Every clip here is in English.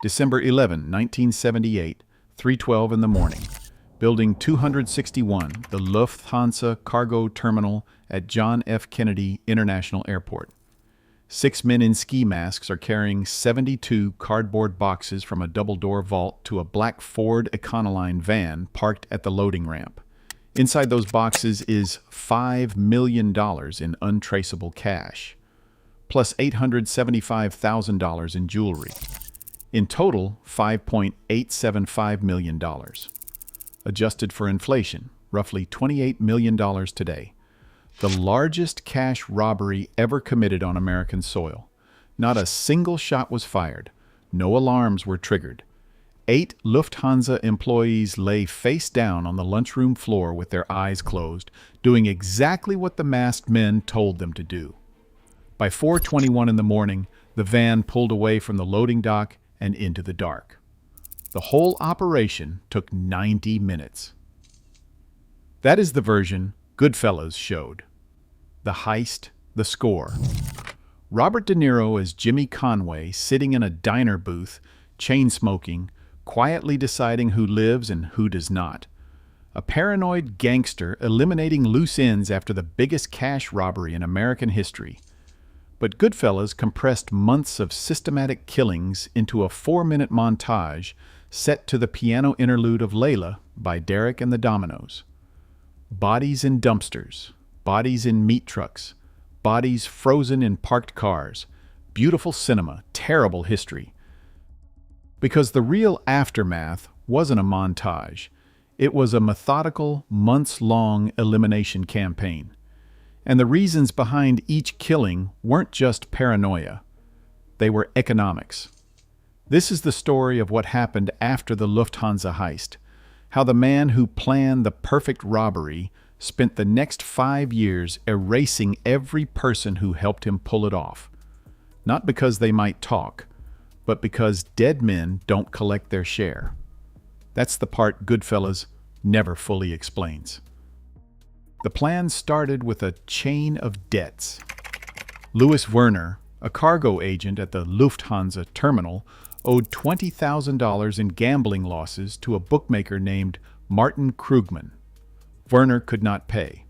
December 11, 1978, 3:12 in the morning. Building 261, the Lufthansa cargo terminal at John F. Kennedy International Airport. 6 men in ski masks are carrying 72 cardboard boxes from a double-door vault to a black Ford Econoline van parked at the loading ramp. Inside those boxes is $5 million in untraceable cash, plus $875,000 in jewelry. In total, $5.875 million. Adjusted for inflation, roughly $28 million today. The largest cash robbery ever committed on American soil. Not a single shot was fired. No alarms were triggered. 8 Lufthansa employees lay face down on the lunchroom floor with their eyes closed, doing exactly what the masked men told them to do. By 4:21 in the morning, the van pulled away from the loading dock and into the dark. The whole operation took 90 minutes. That is the version Goodfellas showed. The Heist, the score. Robert De Niro as Jimmy Conway sitting in a diner booth, chain-smoking, quietly deciding who lives and who does not. A paranoid gangster eliminating loose ends after the biggest cash robbery in American history. But Goodfellas compressed months of systematic killings into a 4-minute montage set to the piano interlude of Layla by Derek and the Dominos. Bodies in dumpsters, bodies in meat trucks, bodies frozen in parked cars. Beautiful cinema, terrible history. Because the real aftermath wasn't a montage. It was a methodical, months-long elimination campaign. And the reasons behind each killing weren't just paranoia. They were economics. This is the story of what happened after the Lufthansa heist. How the man who planned the perfect robbery spent the next 5 years erasing every person who helped him pull it off. Not because they might talk, but because dead men don't collect their share. That's the part Goodfellas never fully explains. The plan started with a chain of debts. Louis Werner, a cargo agent at the Lufthansa terminal, owed $20,000 in gambling losses to a bookmaker named Martin Krugman. Werner could not pay,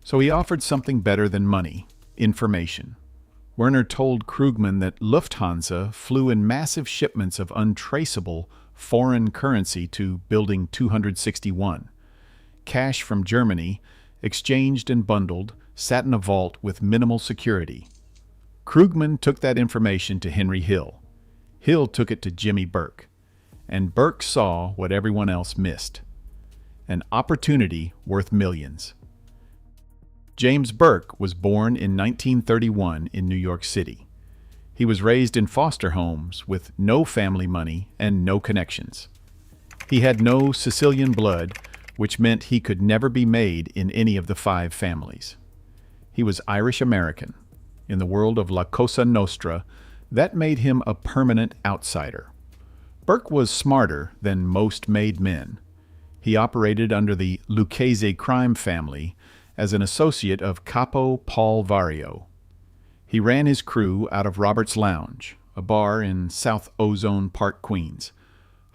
so he offered something better than money: information. Werner told Krugman that Lufthansa flew in massive shipments of untraceable foreign currency to Building 261. Cash from Germany, exchanged and bundled, sat in a vault with minimal security. Krugman took that information to Henry Hill. Hill took it to Jimmy Burke. And Burke saw what everyone else missed: an opportunity worth millions. James Burke was born in 1931 in New York City. He was raised in foster homes with no family money and no connections. He had no Sicilian blood, which meant he could never be made in any of the 5 families. He was Irish-American. In the world of La Cosa Nostra, that made him a permanent outsider. Burke was smarter than most made men. He operated under the Lucchese crime family as an associate of Capo Paul Vario. He ran his crew out of Robert's Lounge, a bar in South Ozone Park, Queens.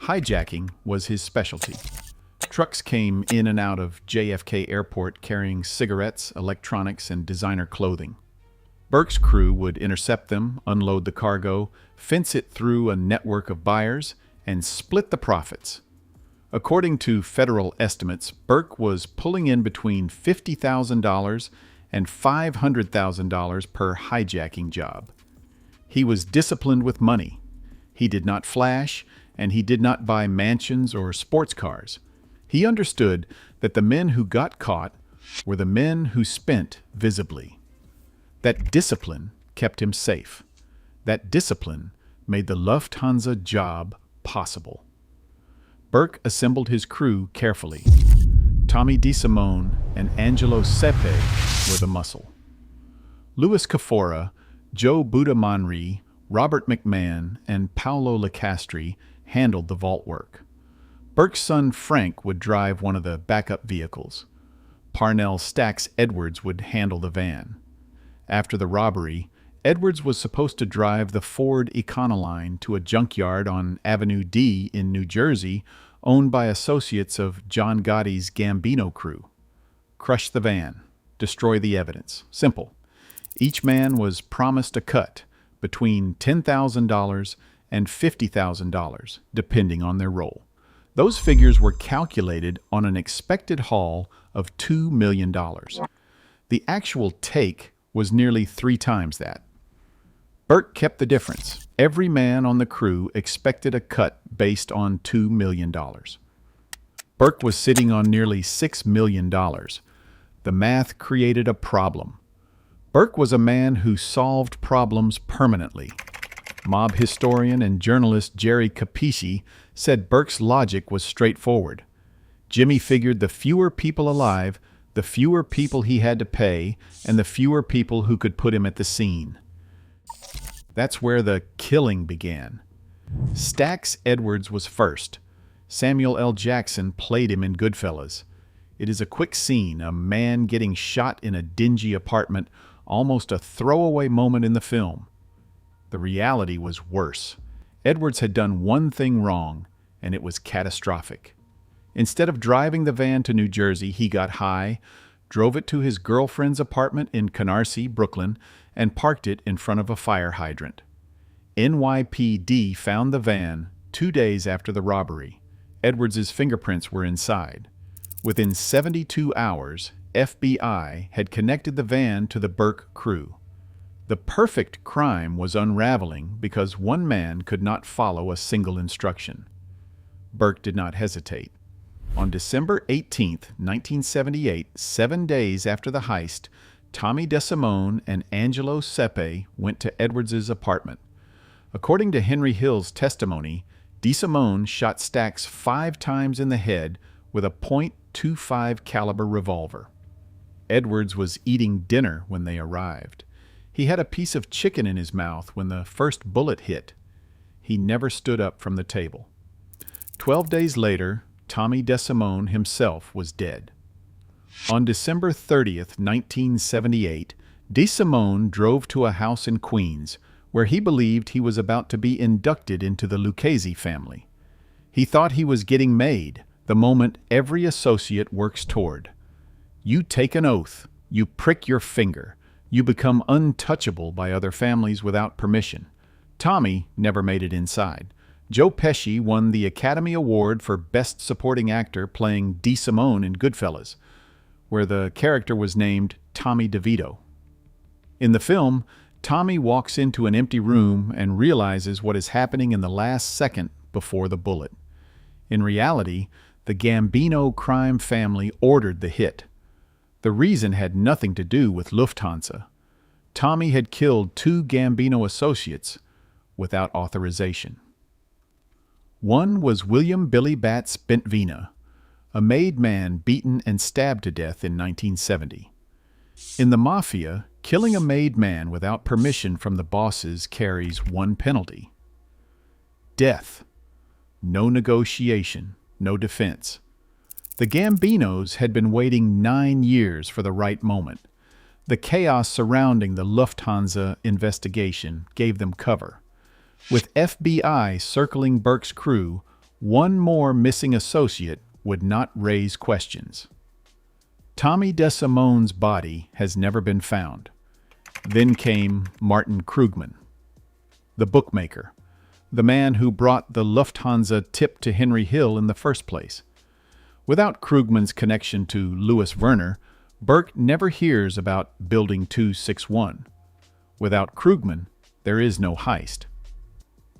Hijacking was his specialty. Trucks came in and out of JFK Airport carrying cigarettes, electronics, and designer clothing. Burke's crew would intercept them, unload the cargo, fence it through a network of buyers, and split the profits. According to federal estimates, Burke was pulling in between $50,000 and $500,000 per hijacking job. He was disciplined with money. He did not flash, and he did not buy mansions or sports cars. He understood that the men who got caught were the men who spent visibly. That discipline kept him safe. That discipline made the Lufthansa job possible. Burke assembled his crew carefully. Tommy DeSimone and Angelo Sepe were the muscle. Louis Cafora, Joe Budamanri, Robert McMahon, and Paolo Licastri handled the vault work. Burke's son Frank would drive one of the backup vehicles. Parnell Stacks Edwards would handle the van. After the robbery, Edwards was supposed to drive the Ford Econoline to a junkyard on Avenue D in New Jersey, owned by associates of John Gotti's Gambino crew. Crush the van. Destroy the evidence. Simple. Each man was promised a cut between $10,000 and $50,000, depending on their role. Those figures were calculated on an expected haul of $2 million. The actual take was nearly 3 times that. Burke kept the difference. Every man on the crew expected a cut based on $2 million. Burke was sitting on nearly $6 million. The math created a problem. Burke was a man who solved problems permanently. Mob historian and journalist Jerry Capisci said Burke's logic was straightforward. Jimmy figured the fewer people alive, the fewer people he had to pay, and the fewer people who could put him at the scene. That's where the killing began. Stax Edwards was first. Samuel L. Jackson played him in Goodfellas. It is a quick scene, a man getting shot in a dingy apartment, almost a throwaway moment in the film. The reality was worse. Edwards had done one thing wrong, and it was catastrophic. Instead of driving the van to New Jersey, he got high, drove it to his girlfriend's apartment in Canarsie, Brooklyn, and parked it in front of a fire hydrant. NYPD found the van 2 days after the robbery. Edwards's fingerprints were inside. Within 72 hours, FBI had connected the van to the Burke crew. The perfect crime was unraveling because one man could not follow a single instruction. Burke did not hesitate. On December 18, 1978, 7 days after the heist, Tommy DeSimone and Angelo Sepe went to Edwards's apartment. According to Henry Hill's testimony, DeSimone shot Stax 5 times in the head with a .25 caliber revolver. Edwards was eating dinner when they arrived. He had a piece of chicken in his mouth when the first bullet hit. He never stood up from the table. 12 days later, Tommy DeSimone himself was dead. On December 30th, 1978, DeSimone drove to a house in Queens where he believed he was about to be inducted into the Lucchese family. He thought he was getting made, the moment every associate works toward. You take an oath, you prick your finger, you become untouchable by other families without permission. Tommy never made it inside. Joe Pesci won the Academy Award for Best Supporting Actor playing DeSimone in Goodfellas, where the character was named Tommy DeVito. In the film, Tommy walks into an empty room and realizes what is happening in the last second before the bullet. In reality, the Gambino crime family ordered the hit. The reason had nothing to do with Lufthansa. Tommy had killed 2 Gambino associates without authorization. One was William Billy Bats Bentvena, a made man beaten and stabbed to death in 1970. In the Mafia, killing a made man without permission from the bosses carries one penalty: death. No negotiation, no defense. The Gambinos had been waiting 9 years for the right moment. The chaos surrounding the Lufthansa investigation gave them cover. With FBI circling Burke's crew, one more missing associate would not raise questions. Tommy DeSimone's body has never been found. Then came Martin Krugman, the bookmaker, the man who brought the Lufthansa tip to Henry Hill in the first place. Without Krugman's connection to Louis Werner, Burke never hears about Building 261. Without Krugman, there is no heist.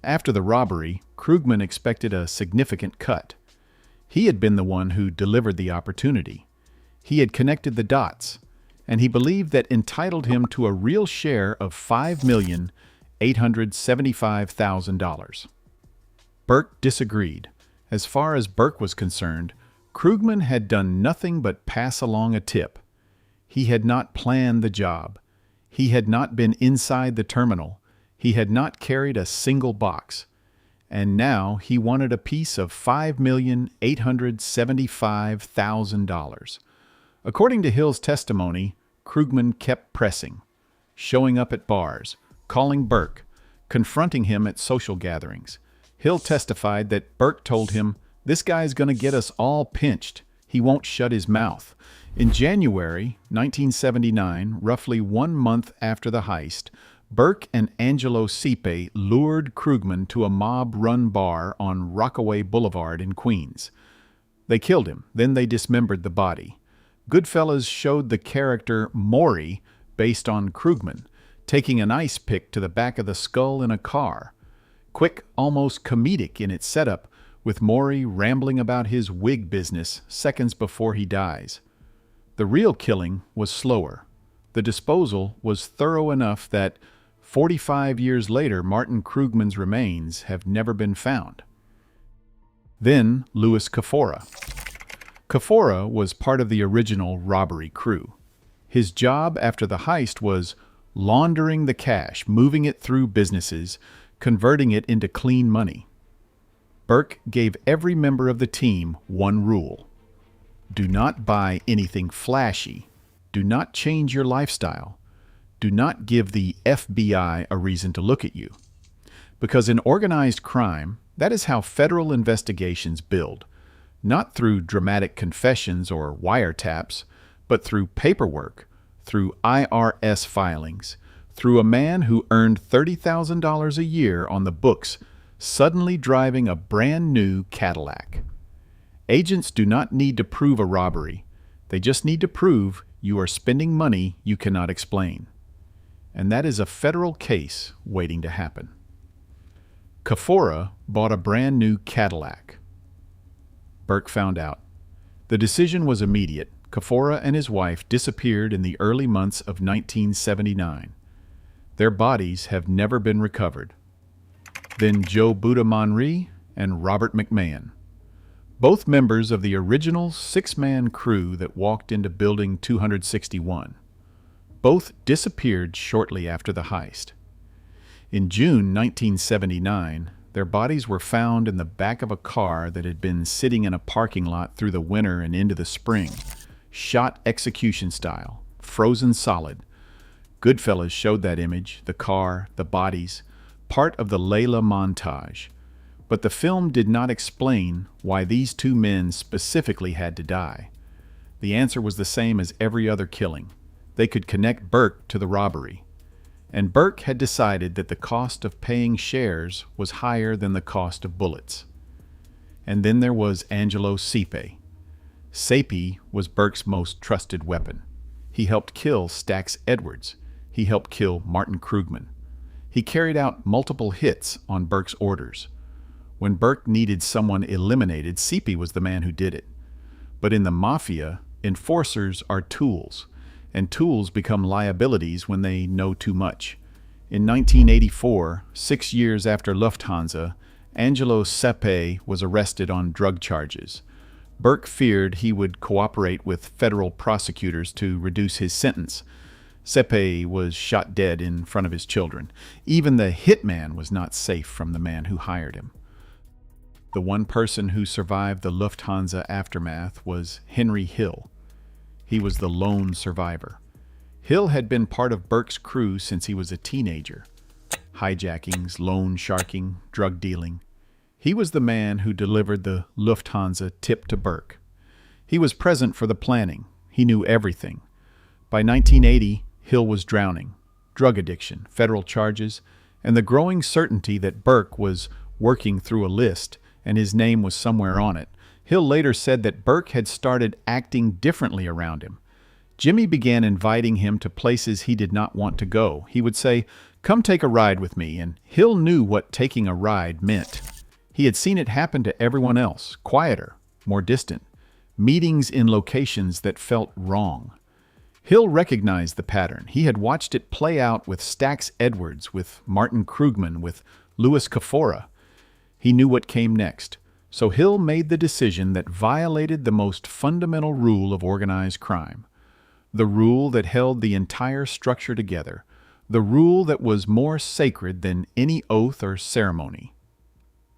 After the robbery, Krugman expected a significant cut. He had been the one who delivered the opportunity. He had connected the dots, and he believed that entitled him to a real share of $5,875,000. Burke disagreed. As far as Burke was concerned, Krugman had done nothing but pass along a tip. He had not planned the job. He had not been inside the terminal. He had not carried a single box. And now he wanted a piece of $5,875,000. According to Hill's testimony, Krugman kept pressing, showing up at bars, calling Burke, confronting him at social gatherings. Hill testified that Burke told him, "This guy's gonna get us all pinched. He won't shut his mouth." In January 1979, roughly 1 month after the heist, Burke and Angelo Sipe lured Krugman to a mob-run bar on Rockaway Boulevard in Queens. They killed him, then they dismembered the body. Goodfellas showed the character Maury, based on Krugman, taking an ice pick to the back of the skull in a car. Quick, almost comedic in its setup, with Maury rambling about his wig business seconds before he dies. The real killing was slower. The disposal was thorough enough that 45 years later, Martin Krugman's remains have never been found. Then, Louis Kafora. Kafora was part of the original robbery crew. His job after the heist was laundering the cash, moving it through businesses, converting it into clean money. Burke gave every member of the team one rule: do not buy anything flashy. Do not change your lifestyle. Do not give the FBI a reason to look at you. Because in organized crime, that is how federal investigations build, not through dramatic confessions or wiretaps, but through paperwork, through IRS filings, through a man who earned $30,000 a year on the books suddenly driving a brand new Cadillac. Agents do not need to prove a robbery. They just need to prove you are spending money you cannot explain. And that is a federal case waiting to happen. Kafora bought a brand new Cadillac. Burke found out. The decision was immediate. Kafora and his wife disappeared in the early months of 1979. Their bodies have never been recovered. Then Joe Buddha Monry and Robert McMahon, both members of the original 6-man crew that walked into Building 261. Both disappeared shortly after the heist. In June 1979, their bodies were found in the back of a car that had been sitting in a parking lot through the winter and into the spring, shot execution style, frozen solid. Goodfellas showed that image, the car, the bodies, part of the Layla montage. But the film did not explain why these two men specifically had to die. The answer was the same as every other killing. They could connect Burke to the robbery. And Burke had decided that the cost of paying shares was higher than the cost of bullets. And then there was Angelo Sipe. Sipe was Burke's most trusted weapon. He helped kill Stax Edwards. He helped kill Martin Krugman. He carried out multiple hits on Burke's orders. When Burke needed someone eliminated, Sipe was the man who did it. But in the mafia, enforcers are tools, and tools become liabilities when they know too much. In 1984, 6 years after Lufthansa, Angelo Sipe was arrested on drug charges. Burke feared he would cooperate with federal prosecutors to reduce his sentence. Sipe was shot dead in front of his children. Even the hitman was not safe from the man who hired him. The one person who survived the Lufthansa aftermath was Henry Hill. He was the lone survivor. Hill had been part of Burke's crew since he was a teenager. Hijackings, loan sharking, drug dealing. He was the man who delivered the Lufthansa tip to Burke. He was present for the planning. He knew everything. By 1980, Hill was drowning. Drug addiction, federal charges, and the growing certainty that Burke was working through a list and his name was somewhere on it. Hill later said that Burke had started acting differently around him. Jimmy began inviting him to places he did not want to go. He would say, "Come take a ride with me," and Hill knew what taking a ride meant. He had seen it happen to everyone else, quieter, more distant, meetings in locations that felt wrong. Hill recognized the pattern. He had watched it play out with Stax Edwards, with Martin Krugman, with Louis Kafora. He knew what came next. So Hill made the decision that violated the most fundamental rule of organized crime, the rule that held the entire structure together, the rule that was more sacred than any oath or ceremony.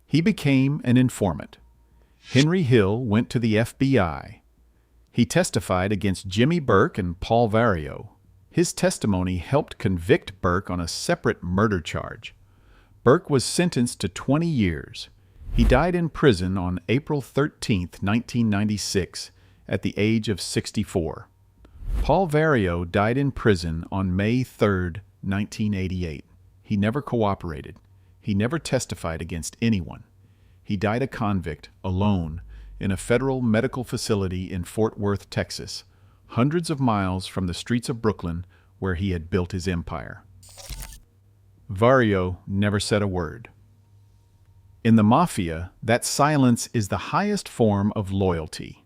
He became an informant. Henry Hill went to the FBI. He testified against Jimmy Burke and Paul Vario. His testimony helped convict Burke on a separate murder charge. Burke was sentenced to 20 years. He died in prison on April 13, 1996, at the age of 64. Paul Vario died in prison on May 3, 1988. He never cooperated. He never testified against anyone. He died a convict, alone, in a federal medical facility in Fort Worth, Texas, hundreds of miles from the streets of Brooklyn where he had built his empire. Vario never said a word. In the mafia, that silence is the highest form of loyalty.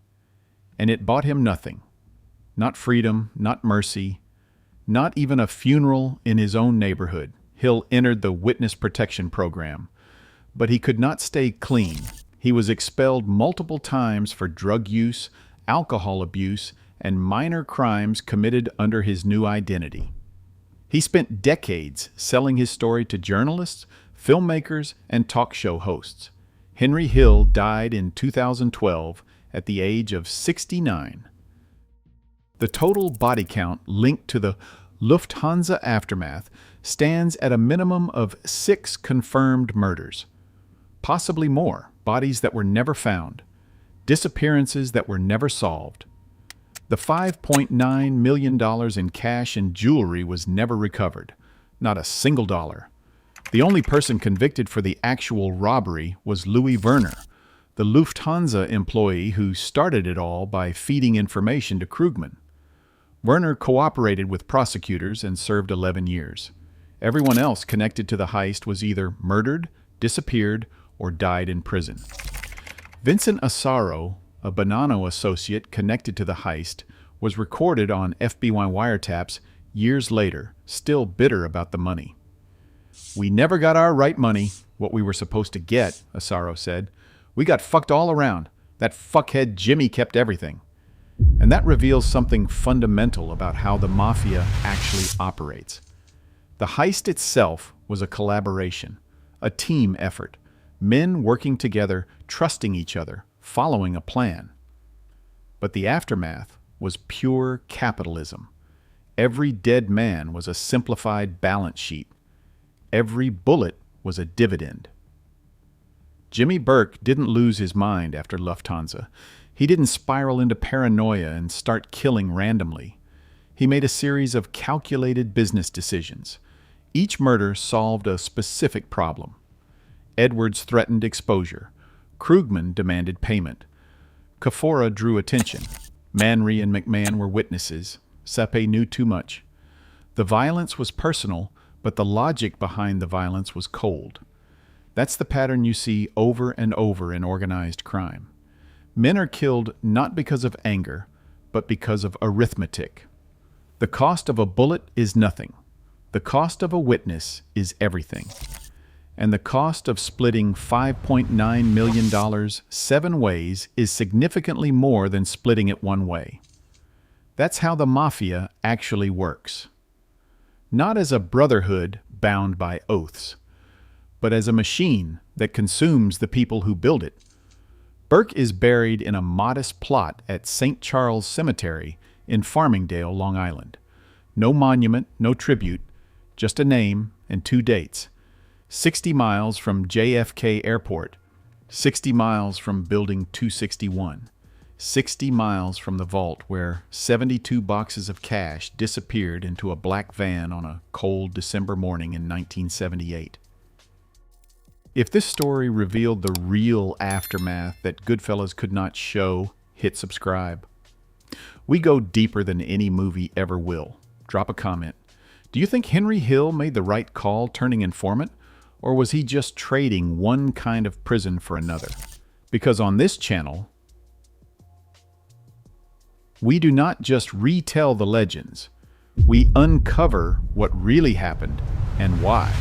And it bought him nothing. Not freedom, not mercy, not even a funeral in his own neighborhood. Hill entered the witness protection program, but he could not stay clean. He was expelled multiple times for drug use, alcohol abuse, and minor crimes committed under his new identity. He spent decades selling his story to journalists, filmmakers, and talk show hosts. Henry Hill died in 2012 at the age of 69. The total body count linked to the Lufthansa aftermath stands at a minimum of 6 confirmed murders. Possibly more, bodies that were never found, disappearances that were never solved. The $5.9 million in cash and jewelry was never recovered, not a single dollar. The only person convicted for the actual robbery was Louis Werner, the Lufthansa employee who started it all by feeding information to Krugman. Werner cooperated with prosecutors and served 11 years. Everyone else connected to the heist was either murdered, disappeared, or died in prison. Vincent Asaro, a Bonanno associate connected to the heist, was recorded on FBI wiretaps years later, still bitter about the money. "We never got our right money, what we were supposed to get," Asaro said. "We got fucked all around. That fuckhead Jimmy kept everything." And that reveals something fundamental about how the mafia actually operates. The heist itself was a collaboration, a team effort, men working together, trusting each other, following a plan. But the aftermath was pure capitalism. Every dead man was a simplified balance sheet. Every bullet was a dividend. Jimmy Burke didn't lose his mind after Lufthansa. He didn't spiral into paranoia and start killing randomly. He made a series of calculated business decisions. Each murder solved a specific problem. Edwards threatened exposure. Krugman demanded payment. Kafora drew attention. Manry and McMahon were witnesses. Sepe knew too much. The violence was personal, but the logic behind the violence was cold. That's the pattern you see over and over in organized crime. Men are killed not because of anger, but because of arithmetic. The cost of a bullet is nothing. The cost of a witness is everything. And the cost of splitting $5.9 million 7 ways is significantly more than splitting it one way. That's how the mafia actually works. Not as a brotherhood bound by oaths, but as a machine that consumes the people who build it. Burke is buried in a modest plot at St. Charles Cemetery in Farmingdale, Long Island. No monument, no tribute, just a name and 2 dates. 60 miles from JFK Airport, 60 miles from Building 261, 60 miles from the vault where 72 boxes of cash disappeared into a black van on a cold December morning in 1978. If this story revealed the real aftermath that Goodfellas could not show, hit subscribe. We go deeper than any movie ever will. Drop a comment. Do you think Henry Hill made the right call turning informant? Or was he just trading one kind of prison for another? Because on this channel, we do not just retell the legends. We uncover what really happened and why.